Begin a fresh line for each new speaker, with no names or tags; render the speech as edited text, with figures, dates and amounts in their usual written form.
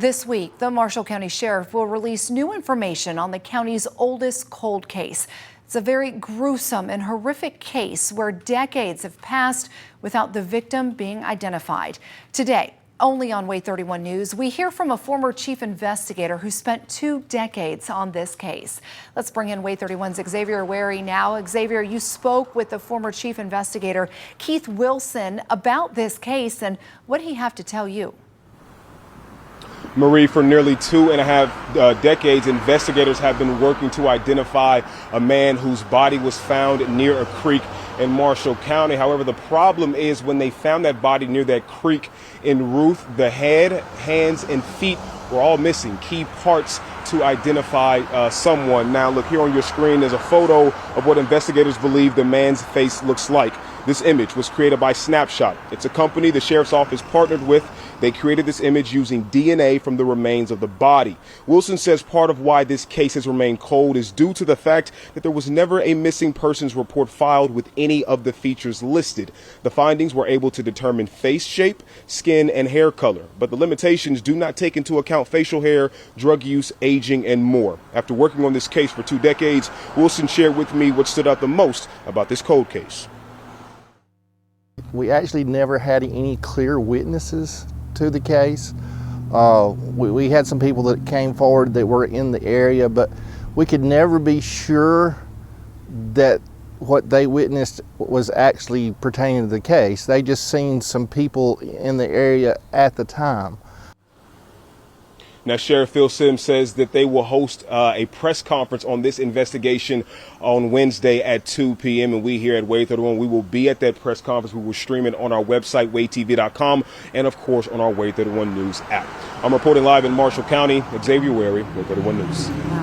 This week, the Marshall County Sheriff will release new information on the county's oldest cold case. It's a very gruesome and horrific case where decades have passed without the victim being identified. Today, only on WAAY 31 News, we hear from a former chief investigator who spent 2 decades on this case. Let's bring in WAAY 31's Xavier Wary now. Xavier, you spoke with the former chief investigator, Keith Wilson, about this case, and what did he have to tell you?
Marie, for nearly 2.5 decades, investigators have been working to identify a man whose body was found near a creek in Marshall County. However, the problem is when they found that body near that creek in Ruth, the head, hands, and feet were all missing, key parts to identify someone. Now, look here on your screen, there's a photo of what investigators believe the man's face looks like. This image was created by Snapshot. It's a company the sheriff's office partnered with. They created this image using DNA from the remains of the body. Wilson says part of why this case has remained cold is due to the fact that there was never a missing persons report filed with any of the features listed. The findings were able to determine face shape, skin, and hair color, but the limitations do not take into account facial hair, drug use, aging, and more. After working on this case for 2 decades, Wilson shared with me what stood out the most about this cold case.
We actually never had any clear witnesses to the case. We had some people that came forward that were in the area, but we could never be sure that what they witnessed was actually pertaining to the case. They just seen some people in the area at the time.
Now, Sheriff Phil Sims says that they will host a press conference on this investigation on Wednesday at 2 p.m. And we here at WAAY 31, we will be at that press conference. We will stream it on our website, WAAYTV.com, and of course on our WAAY 31 News app. I'm reporting live in Marshall County. Xavier Wary, WAAY 31 News.